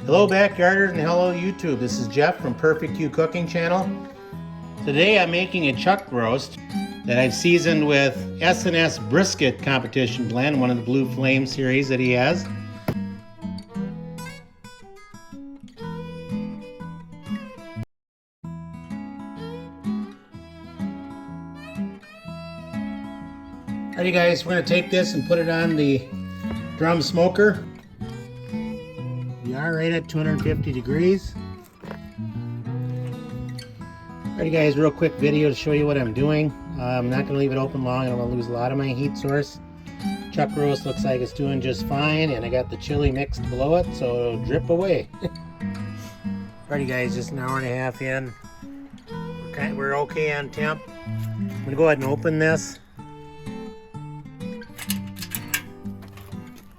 Hello backyarders and hello YouTube. This is Jeff from Purrfect Cooking Channel. Today I'm making a chuck roast that I've seasoned with S&S brisket competition blend, one of the Blue Flame series that he has. Alrighty guys, we're going to take this and put it on the drum smoker. We are right at 250 degrees. Alrighty guys, real quick video to show you what I'm doing. I'm not going to leave it open long. I don't want to lose a lot of my heat source. Chuck roast looks like it's doing just fine, and I got the chili mixed below it, so it'll drip away. Alrighty guys, just an hour and a half in. We're okay on temp. I'm going to go ahead and open this.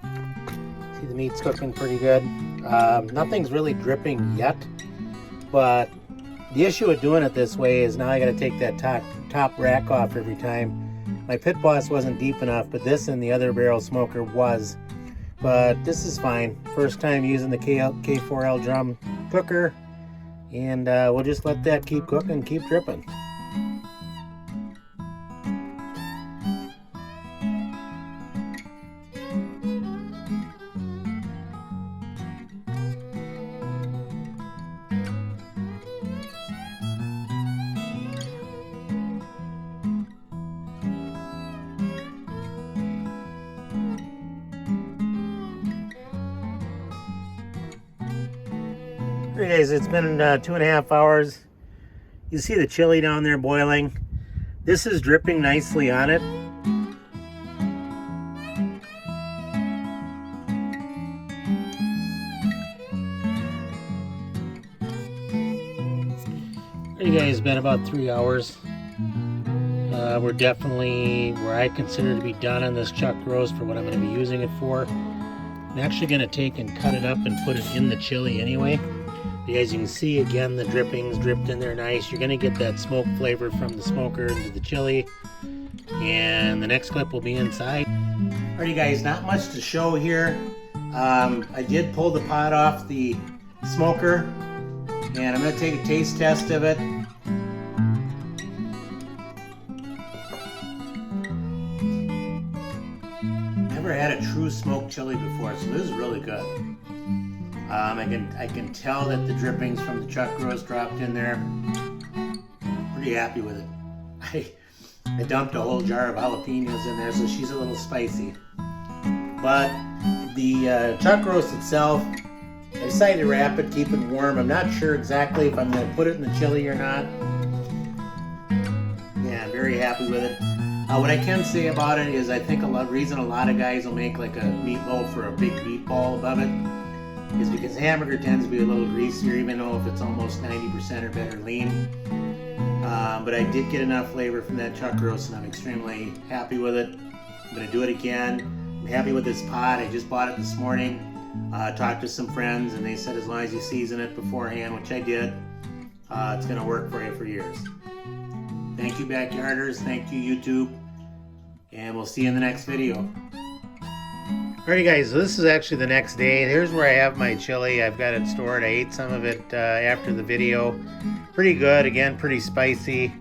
See, the meat's cooking pretty good. Nothing's really dripping yet, but the issue with doing it this way is now I got to take that top rack off every time. My pit boss wasn't deep enough, but this and the other barrel smoker was. But this is fine. First time using the K4L Drum cooker, and we'll just let that keep cooking, keep dripping. Hey guys, it's been 2.5 hours. You see the chili down there boiling. This is dripping nicely on it. Hey guys, it's been about 3 hours. We're definitely where I consider to be done on this chuck roast for what I'm going to be using it for. I'm actually going to take and cut it up and put it in the chili anyway. As you can see, again, the drippings dripped in there nice. You're going to get that smoke flavor from the smoker into the chili. And the next clip will be inside. Alrighty guys, not much to show here. I did pull the pot off the smoker, and I'm going to take a taste test of it. Never had a true smoked chili before, so this is really good. I can tell that the drippings from the chuck roast dropped in there. Pretty happy with it. I dumped a whole jar of jalapenos in there, so she's a little spicy. But the chuck roast itself, I decided to wrap it, keep it warm. I'm not sure exactly if I'm going to put it in the chili or not. Yeah, I'm very happy with it. What I can say about it is I think reason a lot of guys will make like a meatloaf or a big meatball above it is because hamburger tends to be a little greasier, even though if it's almost 90% or better lean. But I did get enough flavor from that chuck roast, and I'm extremely happy with it. I'm going to do it again. I'm happy with this pot. I just bought it this morning. Talked to some friends, and they said as long as you season it beforehand, which I did, it's going to work for you for years. Thank you, backyarders. Thank you, YouTube. And we'll see you in the next video. Alrighty guys, so this is actually the next day. Here's where I have my chili. I've got it stored. I ate some of it after the video. Pretty good, again, pretty spicy.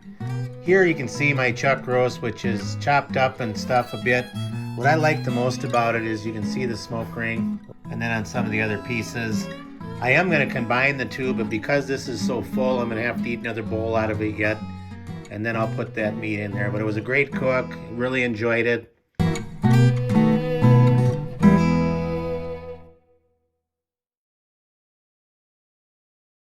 Here you can see my chuck roast, which is chopped up and stuff a bit. What I like the most about it is you can see the smoke ring, and then on some of the other pieces. I am going to combine the two, but because this is so full, I'm going to have to eat another bowl out of it yet, and then I'll put that meat in there. But it was a great cook, really enjoyed it.